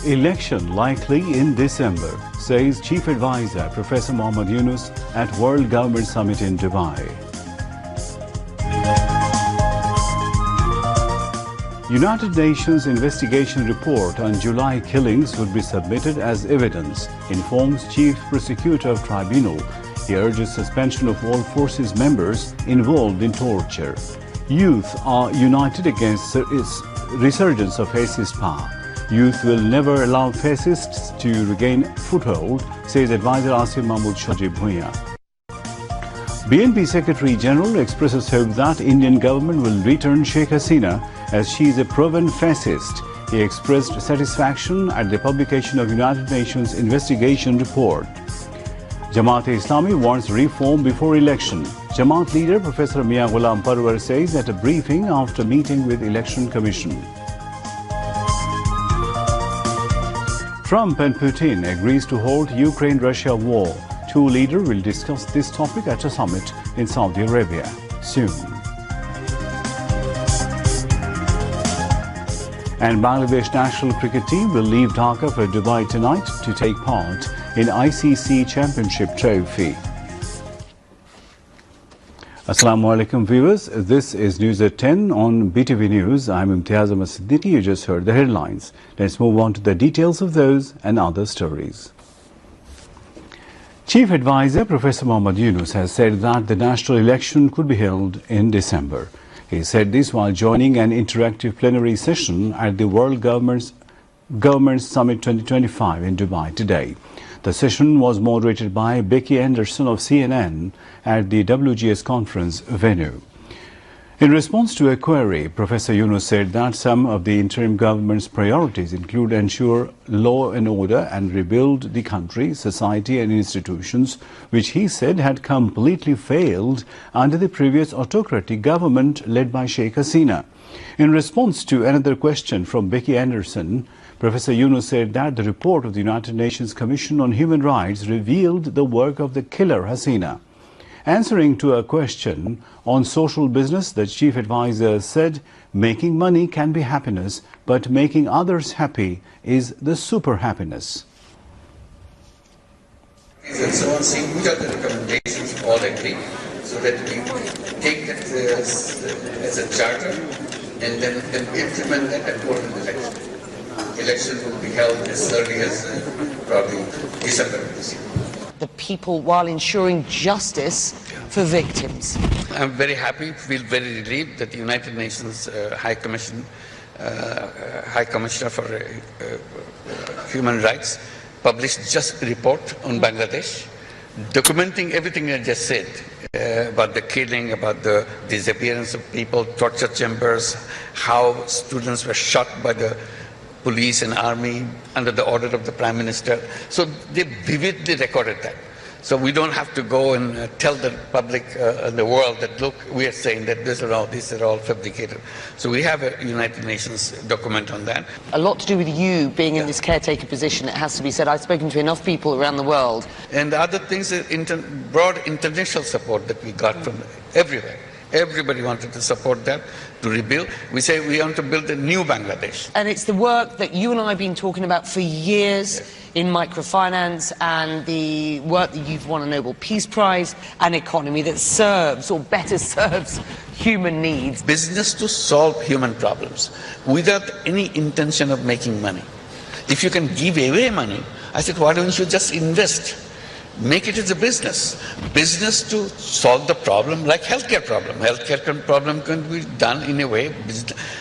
Election likely in December, says Chief Advisor Professor Mohammad Yunus at World Government Summit in Dubai. United Nations investigation report on July killings would be submitted as evidence, informs Chief Prosecutor of Tribunal. He urges suspension of all forces members involved in torture. Youth are united against its resurgence of fascist power. Youth will never allow fascists to regain foothold, says Advisor Asim Mahmood Shajib Bhuiya. BNP Secretary General expresses hope that Indian government will return Sheikh Hasina as she is a proven fascist. He expressed satisfaction at the publication of United Nations investigation report. Jamaat-e-Islami wants reform before election. Jamaat leader Professor Mia Ghulam Parwar says at a briefing after meeting with Election Commission. Trump and Putin agrees to halt Ukraine-Russia war. Two leaders will discuss this topic at a summit in Saudi Arabia soon. And Bangladesh national cricket team will leave Dhaka for Dubai tonight to take part in ICC Championship Trophy. Assalamu alaikum viewers, this is News at 10 on BTV News. I'm Imtiaz Ahmed Siddiqui. You just heard the headlines. Let's move on to the details of those and other stories. Chief Advisor Professor Mohammad Yunus has said that the national election could be held in December. He said this while joining an interactive plenary session at the World Government Summit 2025 in Dubai today. The session was moderated by Becky Anderson of CNN at the WGS conference venue. In response to a query, Professor Yunus said that some of the interim government's priorities include ensure law and order and rebuild the country, society and institutions, which he said had completely failed under the previous autocratic government led by Sheikh Hasina. In response to another question from Becky Anderson, Professor Yunus said that the report of the United Nations Commission on Human Rights revealed the work of the killer Hasina. Answering to a question on social business, the chief advisor said making money can be happiness, but making others happy is the super happiness. And so on, see which are the recommendations all agree, so that we take that as a charter and then implement that and hold an election. Election will be held as early as probably December of this year. The people while ensuring justice for victims. I'm very happy, feel very relieved that the United Nations High Commissioner for Human Rights published just a report on Bangladesh, documenting everything I just said about the killing, about the disappearance of people, torture chambers, how students were shot by the police and army under the order of the Prime Minister. So they vividly recorded that. So we don't have to go and tell the public and the world that, look, we are saying that these are all fabricated. So we have a United Nations document on that. A lot to do with you being in this caretaker position, it has to be said. I've spoken to enough people around the world. And the other things are broad international support that we got from everywhere. Everybody wanted to support that, to rebuild. We say we want to build a new Bangladesh. And it's the work that you and I have been talking about for years in microfinance, and the work that you've won a Nobel Peace Prize, an economy that serves, or better serves, human needs. Business to solve human problems without any intention of making money. If you can give away money, I said, why don't you just invest? Make it as a business. Business to solve the problem, like healthcare problem. Healthcare problem can be done in a way,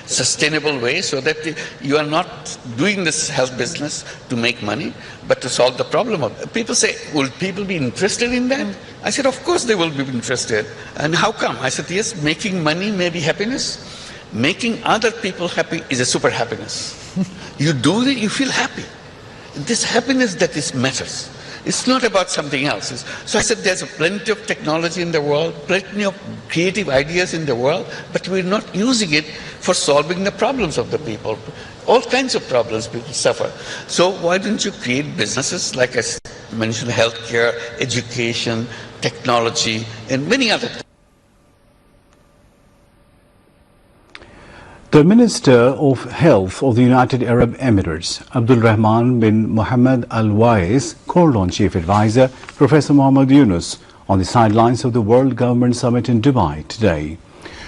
sustainable way, so that you are not doing this health business to make money, but to solve the problem. People say, will people be interested in that? I said, of course they will be interested. And how come? I said, yes, making money may be happiness. Making other people happy is a super happiness. You do it, you feel happy. This happiness that is matters. It's not about something else. So I said there's plenty of technology in the world, plenty of creative ideas in the world, but we're not using it for solving the problems of the people. All kinds of problems people suffer. So why don't you create businesses, like I mentioned, healthcare, education, technology, and many other things. The Minister of Health of the United Arab Emirates, Abdul Rahman bin Mohammed Al Wais, called on Chief Advisor Professor Mohammed Yunus on the sidelines of the World Government Summit in Dubai today.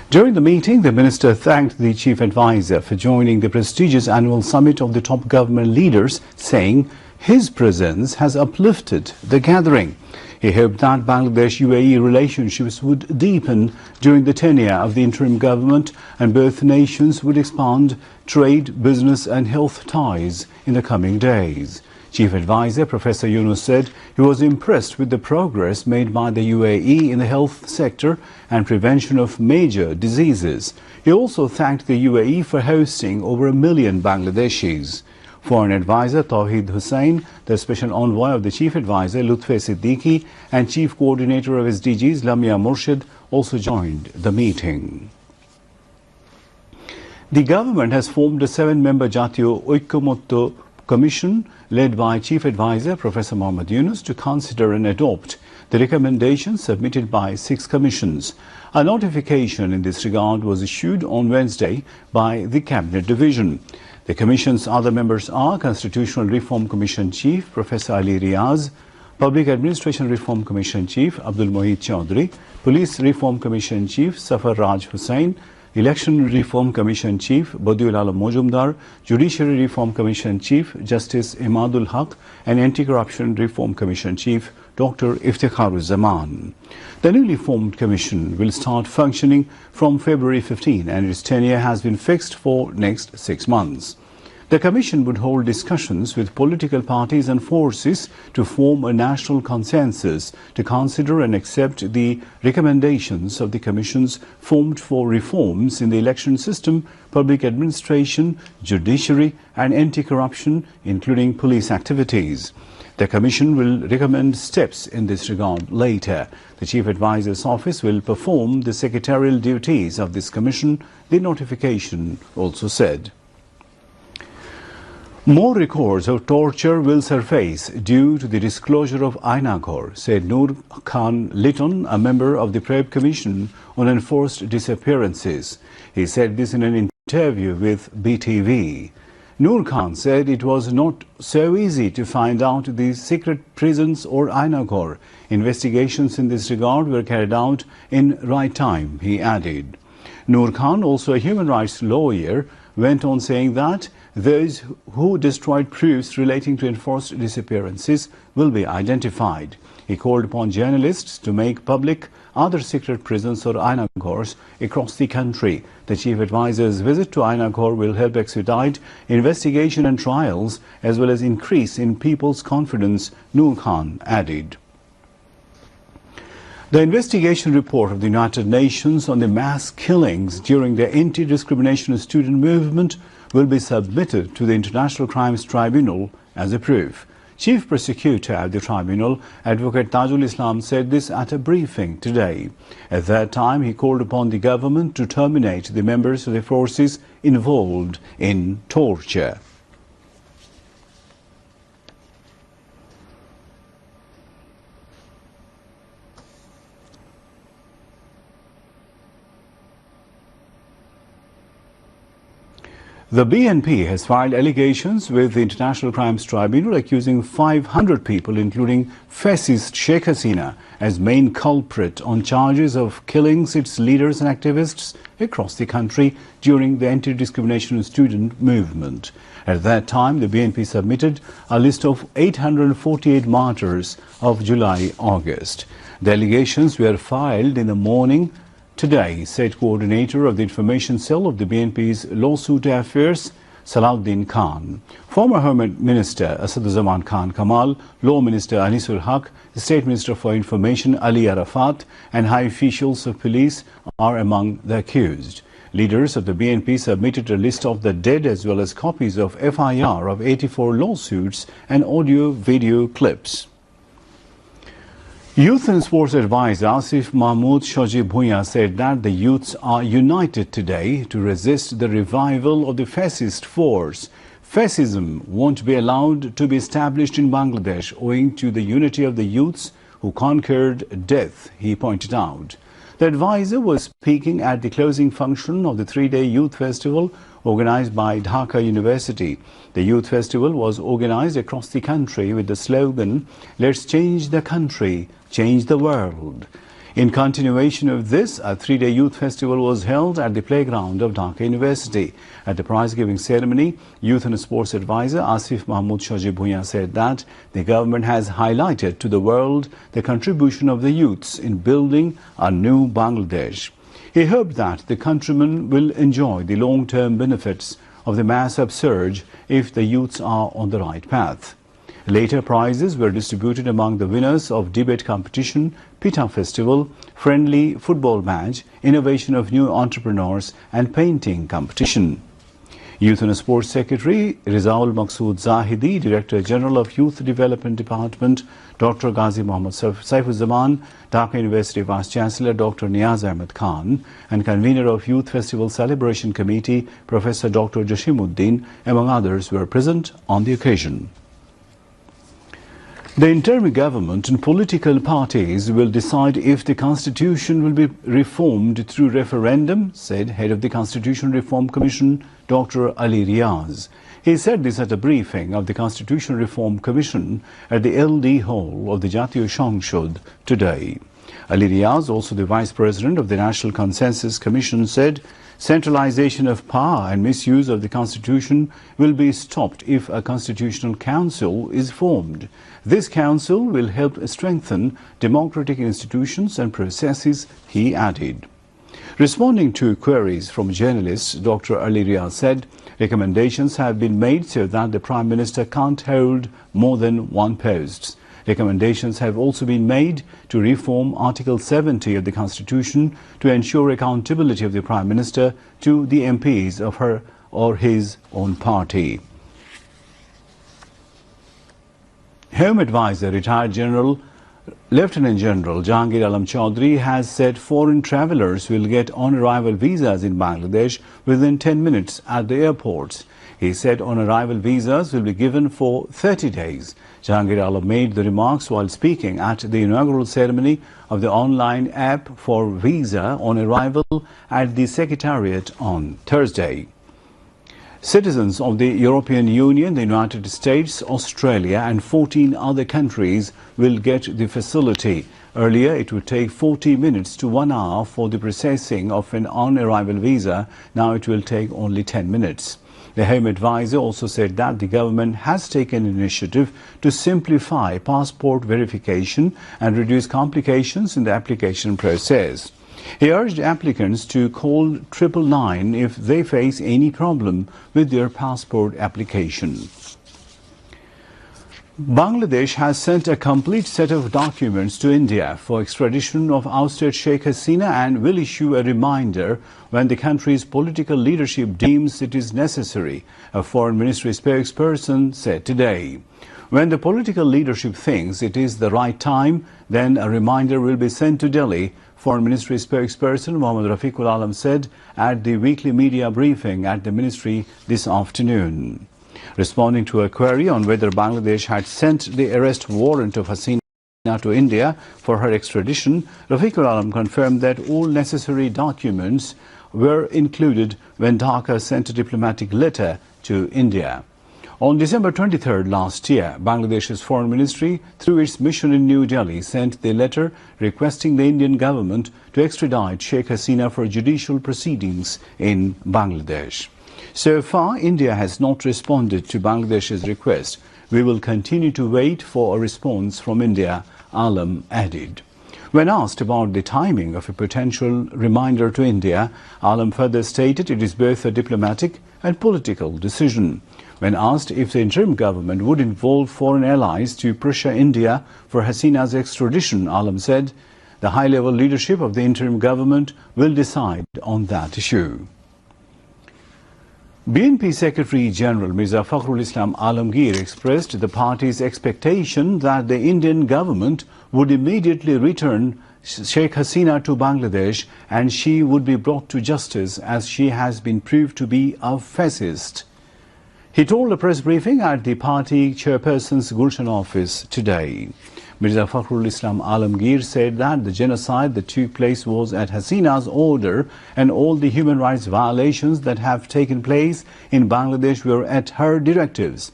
During the meeting, the Minister thanked the Chief Advisor for joining the prestigious annual summit of the top government leaders, saying his presence has uplifted the gathering. He hoped that Bangladesh-UAE relationships would deepen during the tenure of the interim government and both nations would expand trade, business and health ties in the coming days. Chief Advisor Professor Yunus said he was impressed with the progress made by the UAE in the health sector and prevention of major diseases. He also thanked the UAE for hosting over 1 million Bangladeshis. Foreign Advisor Tawheed Hussain, the Special Envoy of the Chief Advisor Lutfi Siddiqui and Chief Coordinator of SDGs Lamia Murshid also joined the meeting. The government has formed a 7-member Jatiyo Oikomotto Commission led by Chief Advisor Professor Mohammed Yunus to consider and adopt the recommendations submitted by 6 commissions. A notification in this regard was issued on Wednesday by the Cabinet Division. The Commission's other members are Constitutional Reform Commission Chief Professor Ali Riaz, Public Administration Reform Commission Chief Abdul Mohit Chaudhry, Police Reform Commission Chief Safar Raj Hussain, Election Reform Commission Chief Badiul Alam Mojumdar, Judiciary Reform Commission Chief Justice Imadul Haq and Anti-Corruption Reform Commission Chief Dr. Iftikharuz Zaman. The newly formed commission will start functioning from February 15 and its tenure has been fixed for next 6 months. The commission would hold discussions with political parties and forces to form a national consensus to consider and accept the recommendations of the commissions formed for reforms in the election system, public administration, judiciary and anti-corruption, including police activities. The Commission will recommend steps in this regard later. The Chief Advisor's Office will perform the secretarial duties of this Commission, the notification also said. More records of torture will surface due to the disclosure of Ainagor, said Noor Khan Litton, a member of the Probe Commission on Enforced Disappearances. He said this in an interview with BTV. Noor Khan said it was not so easy to find out the secret prisons or Ainagor. Investigations in this regard were carried out in right time, he added. Noor Khan, also a human rights lawyer, went on saying that those who destroyed proofs relating to enforced disappearances will be identified. He called upon journalists to make public other secret prisons or Ainagors across the country. The Chief Advisor's visit to Ainagor will help expedite investigation and trials as well as increase in people's confidence, Noor Khan added. The investigation report of the United Nations on the mass killings during the anti-discrimination student movement will be submitted to the International Crimes Tribunal as a proof. Chief Prosecutor at the tribunal, Advocate Tajul Islam, said this at a briefing today. At that time, he called upon the government to terminate the members of the forces involved in torture. The BNP has filed allegations with the International Crimes Tribunal accusing 500 people, including fascist Sheikh Hasina, as main culprit on charges of killings its leaders and activists across the country during the anti-discrimination student movement. At that time, the BNP submitted a list of 848 martyrs of July-August. The allegations were filed in the morning today, said coordinator of the information cell of the BNP's lawsuit affairs, Salahuddin Khan. Former Home Minister Asaduzaman Khan Kamal, Law Minister Anisul Haq, State Minister for Information Ali Arafat and high officials of police are among the accused. Leaders of the BNP submitted a list of the dead as well as copies of FIR of 84 lawsuits and audio-video clips. Youth and Sports Advisor Asif Mahmood Shoji Bhuiya said that the youths are united today to resist the revival of the fascist force. Fascism won't be allowed to be established in Bangladesh owing to the unity of the youths who conquered death, he pointed out. The advisor was speaking at the closing function of the three-day youth festival organized by Dhaka University. The youth festival was organized across the country with the slogan, "Let's change the country, change the world." In continuation of this, a three-day youth festival was held at the playground of Dhaka University. At the prize-giving ceremony, Youth and Sports Advisor Asif Mahmood Shaji Bhuiyan said that the government has highlighted to the world the contribution of the youths in building a new Bangladesh. He hoped that the countrymen will enjoy the long-term benefits of the mass upsurge if the youths are on the right path. Later prizes were distributed among the winners of debate competition, Pita Festival, friendly football match, innovation of new entrepreneurs and painting competition. Youth and Sports Secretary Rizaul Maqsood Zahidi, Director General of Youth Development Department, Dr. Ghazi Mohammad Saifuzzaman, Dhaka University Vice Chancellor Dr. Niaz Ahmed Khan, and Convener of Youth Festival Celebration Committee, Professor Dr. Jashimuddin, among others, were present on the occasion. The interim government and political parties will decide if the constitution will be reformed through referendum, said head of the Constitution Reform Commission, Dr. Ali Riaz. He said this at a briefing of the Constitution Reform Commission at the LD Hall of the Jatiyo সংসদ today. Ali Riaz, also the Vice President of the National Consensus Commission, said centralization of power and misuse of the Constitution will be stopped if a Constitutional Council is formed. This council will help strengthen democratic institutions and processes, he added. Responding to queries from journalists, Dr. Ali Riaz said recommendations have been made so that the Prime Minister can't hold more than one post. Recommendations have also been made to reform Article 70 of the Constitution to ensure accountability of the Prime Minister to the MPs of her or his own party. Home Advisor, retired Lieutenant General Jahangir Alam Chaudhry has said foreign travellers will get on-arrival visas in Bangladesh within 10 minutes at the airports. He said on-arrival visas will be given for 30 days. Jahangir Alam made the remarks while speaking at the inaugural ceremony of the online app for visa on arrival at the Secretariat on Thursday. Citizens of the European Union, the United States, Australia and 14 other countries will get the facility. Earlier, it would take 40 minutes to 1 hour for the processing of an on-arrival visa. Now it will take only 10 minutes. The Home Advisor also said that the government has taken initiative to simplify passport verification and reduce complications in the application process. He urged applicants to call 999 if they face any problem with their passport application. Bangladesh has sent a complete set of documents to India for extradition of ousted Sheikh Hasina and will issue a reminder when the country's political leadership deems it is necessary, a Foreign Ministry spokesperson said today. When the political leadership thinks it is the right time, then a reminder will be sent to Delhi, Foreign Ministry spokesperson Mohammad Rafiqul Alam said at the weekly media briefing at the ministry this afternoon. Responding to a query on whether Bangladesh had sent the arrest warrant of Hasina to India for her extradition, Rafiqul Alam confirmed that all necessary documents were included when Dhaka sent a diplomatic letter to India. On December 23rd last year, Bangladesh's Foreign Ministry, through its mission in New Delhi, sent the letter requesting the Indian government to extradite Sheikh Hasina for judicial proceedings in Bangladesh. So far, India has not responded to Bangladesh's request. We will continue to wait for a response from India, Alam added. When asked about the timing of a potential reminder to India, Alam further stated it is both a diplomatic and political decision. When asked if the interim government would involve foreign allies to pressure India for Hasina's extradition, Alam said the high-level leadership of the interim government will decide on that issue. BNP Secretary General Mirza Fakhrul Islam Alamgir expressed the party's expectation that the Indian government would immediately return Sheikh Hasina to Bangladesh and she would be brought to justice as she has been proved to be a fascist. He told a press briefing at the party chairperson's Gulshan office today. Mirza Fakhrul Islam Alamgir said that the genocide that took place was at Hasina's order and all the human rights violations that have taken place in Bangladesh were at her directives.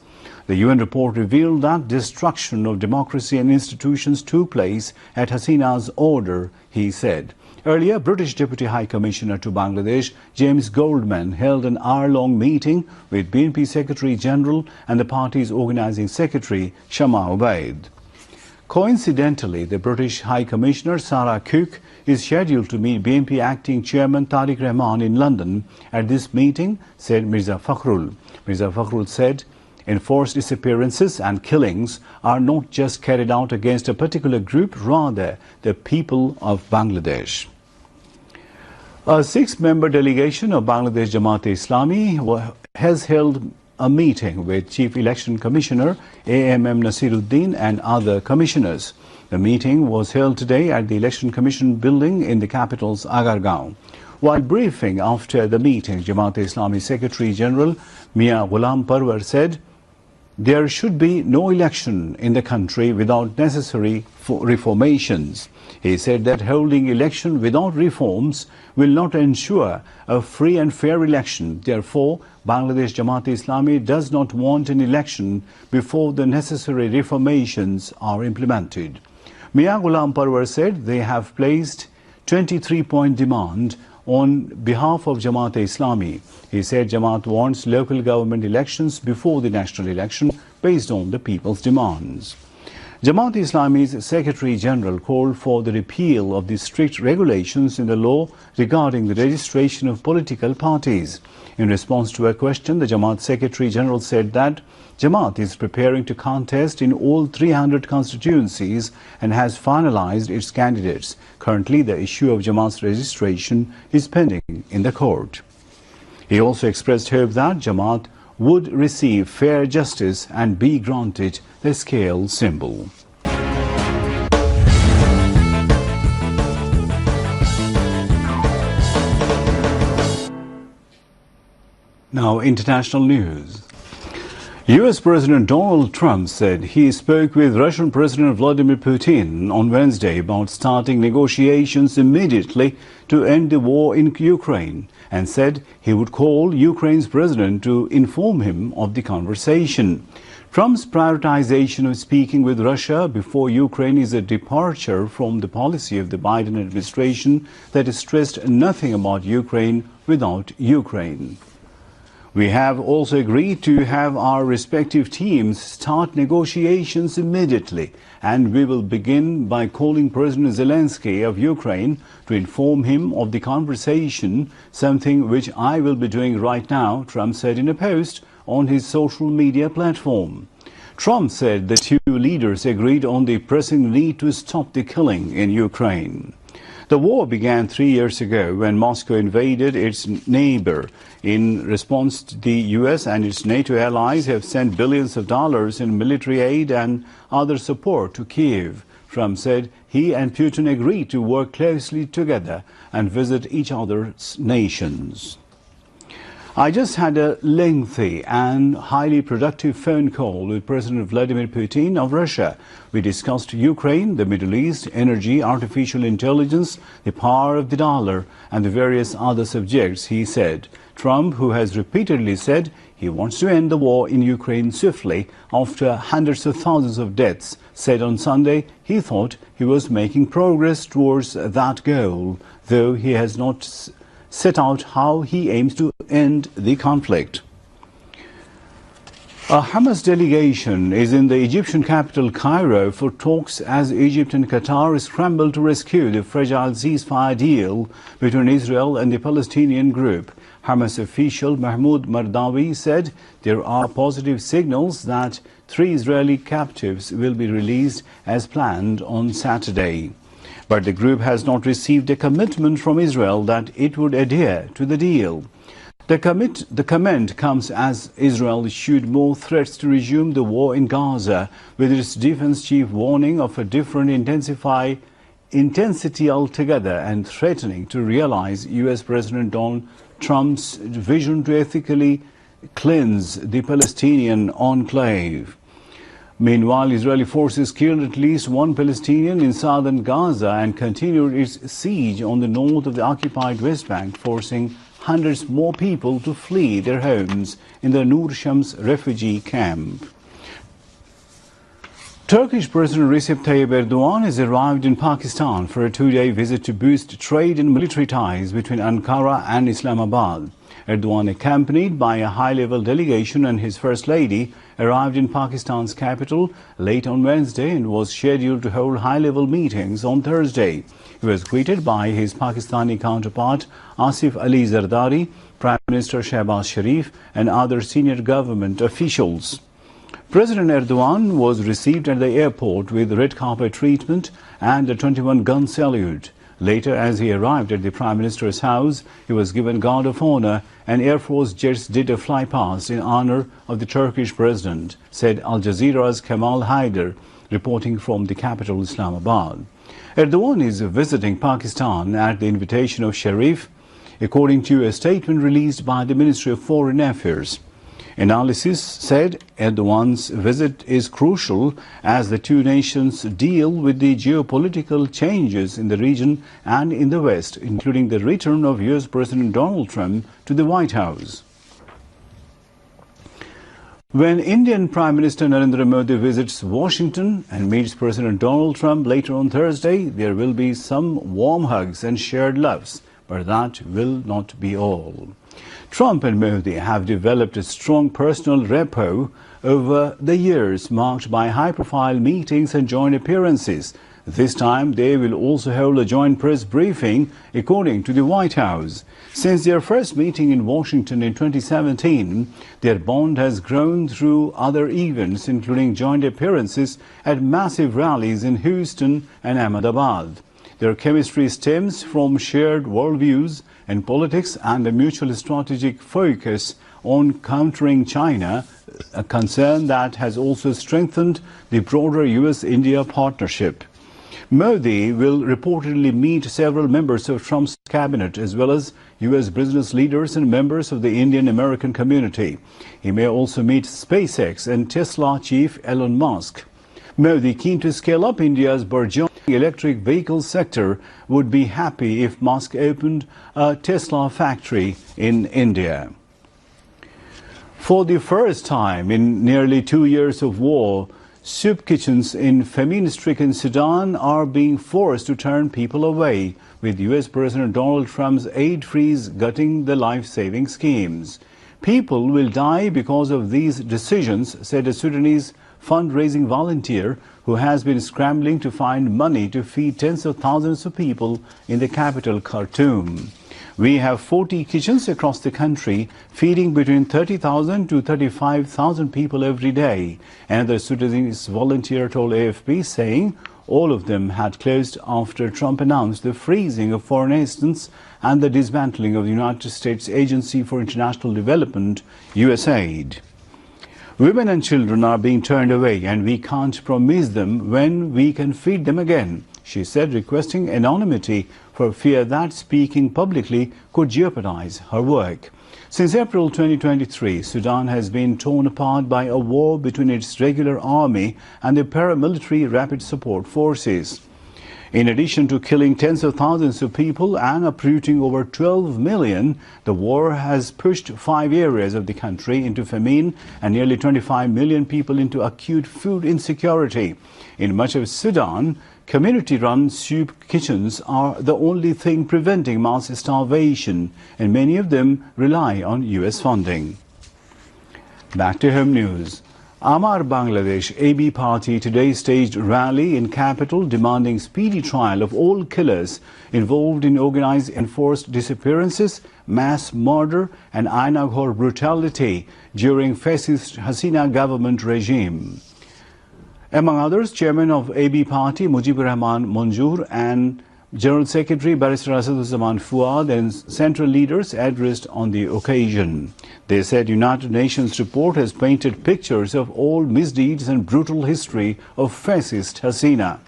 The UN report revealed that destruction of democracy and institutions took place at Hasina's order, he said. Earlier, British Deputy High Commissioner to Bangladesh, James Goldman, held an hour-long meeting with BNP Secretary General and the party's organising secretary, Shama Ubaid. Coincidentally, the British High Commissioner, Sarah Cook, is scheduled to meet BNP Acting Chairman Tariq Rahman in London. At this meeting, said Mirza Fakhrul. Mirza Fakhrul said, enforced disappearances and killings are not just carried out against a particular group, rather the people of Bangladesh. A 6-member delegation of Bangladesh Jamaat-e-Islami has held a meeting with Chief Election Commissioner AMM Nasiruddin and other commissioners. The meeting was held today at the Election Commission building in the capital's Agargaon. While briefing after the meeting, Jamaat-e-Islami Secretary General Mia Ghulam Parwar said, there should be no election in the country without necessary reformations. He said that holding election without reforms will not ensure a free and fair election. Therefore, Bangladesh Jamaat-e-Islami does not want an election before the necessary reformations are implemented. Mia Ghulam Parwar said they have placed 23-point demand on behalf of Jamaat-e-Islami. He said Jamaat wants local government elections before the national election based on the people's demands. Jamaat-e-Islami's Secretary General called for the repeal of the strict regulations in the law regarding the registration of political parties. In response to a question, the Jamaat Secretary General said that Jamaat is preparing to contest in all 300 constituencies and has finalized its candidates. Currently, the issue of Jamaat's registration is pending in the court. He also expressed hope that Jamaat would receive fair justice and be granted the scale symbol. Now, international news. US President Donald Trump said he spoke with Russian President Vladimir Putin on Wednesday about starting negotiations immediately to end the war in Ukraine, and said he would call Ukraine's president to inform him of the conversation. Trump's prioritization of speaking with Russia before Ukraine is a departure from the policy of the Biden administration that stressed nothing about Ukraine without Ukraine. We have also agreed to have our respective teams start negotiations immediately, and we will begin by calling President Zelensky of Ukraine to inform him of the conversation, something which I will be doing right now, Trump said in a post on his social media platform. Trump said the two leaders agreed on the pressing need to stop the killing in Ukraine. The war began 3 years ago when Moscow invaded its neighbor. In response, the US and its NATO allies have sent billions of dollars in military aid and other support to Kiev. Trump said he and Putin agreed to work closely together and visit each other's nations. I just had a lengthy and highly productive phone call with President Vladimir Putin of Russia. We discussed Ukraine, the Middle East, energy, artificial intelligence, the power of the dollar, and the various other subjects, he said. Trump, who has repeatedly said he wants to end the war in Ukraine swiftly after hundreds of thousands of deaths, said on Sunday he thought he was making progress towards that goal, though he has not set out how he aims to end the conflict. A Hamas delegation is in the Egyptian capital Cairo for talks as Egypt and Qatar scramble to rescue the fragile ceasefire deal between Israel and the Palestinian group. Hamas official Mahmoud Mardawi said there are positive signals that 3 Israeli captives will be released as planned on Saturday. But the group has not received a commitment from Israel that it would adhere to the deal. The comment comes as Israel issued more threats to resume the war in Gaza, with its defense chief warning of a different intensity altogether and threatening to realize US President Donald Trump's vision to ethically cleanse the Palestinian enclave. Meanwhile, Israeli forces killed at least one Palestinian in southern Gaza and continued its siege on the north of the occupied West Bank, forcing hundreds more people to flee their homes in the Nur Shams refugee camp. Turkish President Recep Tayyip Erdogan has arrived in Pakistan for a two-day visit to boost trade and military ties between Ankara and Islamabad. Erdogan, accompanied by a high-level delegation and his First Lady, arrived in Pakistan's capital late on Wednesday and was scheduled to hold high-level meetings on Thursday. He was greeted by his Pakistani counterpart Asif Ali Zardari, Prime Minister Shehbaz Sharif and other senior government officials. President Erdogan was received at the airport with red carpet treatment and a 21-gun salute. Later, as he arrived at the Prime Minister's house, he was given Guard of Honor and Air Force jets did a flypast in honor of the Turkish president, said Al-Jazeera's Kamal Haider, reporting from the capital Islamabad. Erdogan is visiting Pakistan at the invitation of Sharif, according to a statement released by the Ministry of Foreign Affairs. Analysis said Erdogan's visit is crucial as the two nations deal with the geopolitical changes in the region and in the West, including the return of US President Donald Trump to the White House. When Indian Prime Minister Narendra Modi visits Washington and meets President Donald Trump later on Thursday, there will be some warm hugs and shared loves, but that will not be all. Trump and Modi have developed a strong personal rapport over the years, marked by high-profile meetings and joint appearances. This time, they will also hold a joint press briefing, according to the White House. Since their first meeting in Washington in 2017, their bond has grown through other events, including joint appearances at massive rallies in Houston and Ahmedabad. Their chemistry stems from shared worldviews and politics and a mutual strategic focus on countering China, a concern that has also strengthened the broader US-India partnership. Modi will reportedly meet several members of Trump's cabinet as well as US business leaders and members of the Indian-American community. He may also meet SpaceX and Tesla chief Elon Musk. Modi, keen to scale up India's burgeoning electric vehicle sector, would be happy if Musk opened a Tesla factory in India. For the first time in nearly 2 years of war, soup kitchens in famine-stricken Sudan are being forced to turn people away, with US President Donald Trump's aid freeze gutting the life-saving schemes. People will die because of these decisions, said a Sudanese fundraising volunteer who has been scrambling to find money to feed tens of thousands of people in the capital, Khartoum. We have 40 kitchens across the country feeding between 30,000 to 35,000 people every day, another Sudanese volunteer told AFP, saying all of them had closed after Trump announced the freezing of foreign assistance and the dismantling of the United States Agency for International Development, USAID. Women and children are being turned away and we can't promise them when we can feed them again, she said, requesting anonymity for fear that speaking publicly could jeopardize her work. Since April 2023, Sudan has been torn apart by a war between its regular army and the paramilitary rapid support forces. In addition to killing tens of thousands of people and uprooting over 12 million, the war has pushed 5 areas of the country into famine and nearly 25 million people into acute food insecurity. In much of Sudan, community-run soup kitchens are the only thing preventing mass starvation, and many of them rely on US funding. Back to home news. Amar Bangladesh AB party today staged rally in capital demanding speedy trial of all killers involved in organized enforced disappearances, mass murder and Ainaghor brutality during fascist Hasina government regime. Among others, Chairman of AB Party Mujibur Rahman Manzoor and General Secretary Barrister Asaduzzaman Fuad and central leaders addressed on the occasion. They said United Nations report has painted pictures of all misdeeds and brutal history of fascist Hasina.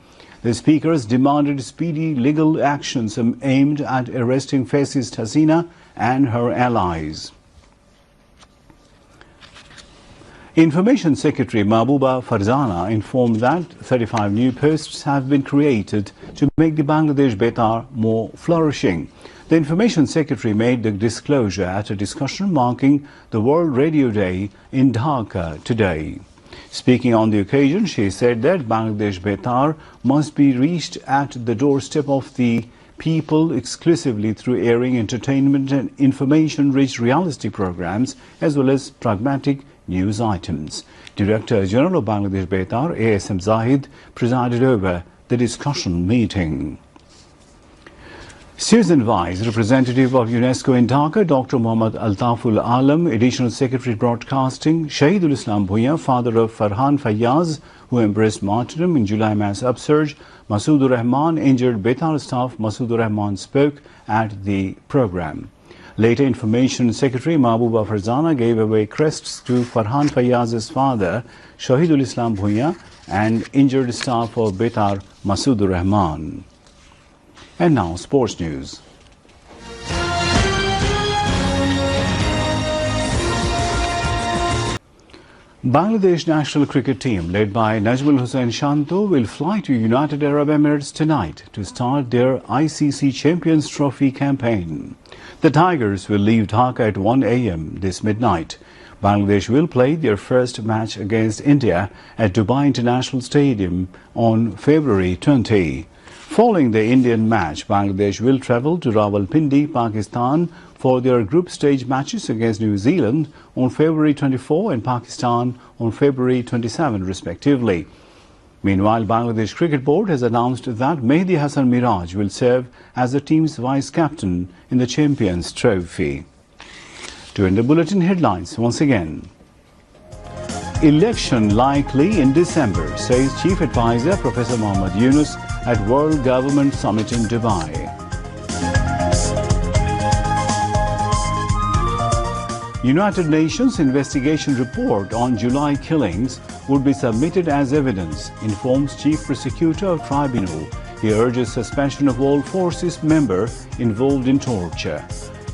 The speakers demanded speedy legal actions aimed at arresting fascist Hasina and her allies. Information Secretary Mahbooba Farzana informed that 35 new posts have been created to make the Bangladesh Betar more flourishing. The Information Secretary made the disclosure at a discussion marking the World Radio Day in Dhaka today. Speaking on the occasion, she said that Bangladesh Betar must be reached at the doorstep of the people exclusively through airing entertainment and information-rich realistic programs as well as pragmatic news items. Director General of Bangladesh Betar, ASM Zahid, presided over the discussion meeting. Susan Vice, representative of UNESCO in Dhaka, Dr. Muhammad Altaful Alam, Additional Secretary Broadcasting, Shahidul Islam Bhuiya, father of Farhan Fayyaz, who embraced martyrdom in July mass upsurge, Masoodur Rahman, injured Betar staff. Masoodur Rahman spoke at the program. Later, Information Secretary Mahbooba Farzana gave away crests to Farhan Fayyaz's father, Shahidul Islam Bhuiya, and injured staff of Betar, Masoodur Rahman. And now, sports news. Bangladesh national cricket team led by Najmul Hussain Shanto will fly to United Arab Emirates tonight to start their ICC Champions Trophy campaign. The Tigers will leave Dhaka at 1 a.m. this midnight. Bangladesh will play their first match against India at Dubai International Stadium on February 20. Following the Indian match, Bangladesh will travel to Rawalpindi, Pakistan for their group stage matches against New Zealand on February 24 and Pakistan on February 27 respectively. Meanwhile, Bangladesh Cricket Board has announced that Mehdi Hassan Miraj will serve as the team's vice-captain in the Champions Trophy. To end the bulletin, headlines once again. Election likely in December, says Chief Advisor Professor Muhammad Yunus at World Government Summit in Dubai. United Nations investigation report on July killings would be submitted as evidence, informs Chief Prosecutor of Tribunal. He urges suspension of all forces members involved in torture.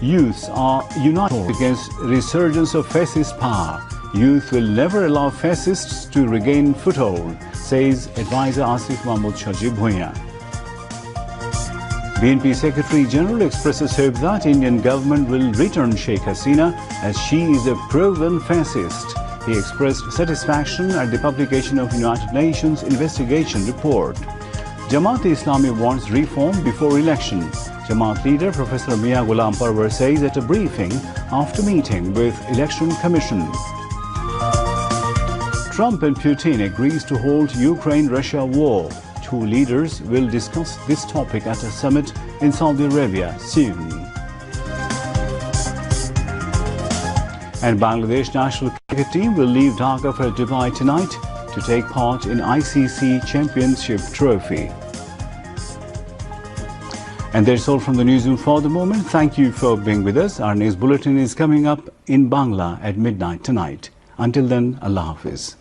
Youths are united against resurgence of fascist power. Youth will never allow fascists to regain foothold, says Advisor Asif Mahmoud Shajib Bhuiya. BNP Secretary General expresses hope that Indian government will return Sheikh Hasina as she is a proven fascist. He expressed satisfaction at the publication of United Nations investigation report. Jamaat-e-Islami wants reform before election. Jamaat leader Professor Mia Ghulam Parvar says at a briefing after meeting with Election Commission. Trump and Putin agrees to halt Ukraine-Russia war. Two leaders will discuss this topic at a summit in Saudi Arabia soon. And Bangladesh national cricket team will leave Dhaka for Dubai tonight to take part in ICC Championship Trophy. And that's all from the newsroom for the moment. Thank you for being with us. Our news bulletin is coming up in Bangla at midnight tonight. Until then, Allah Hafiz.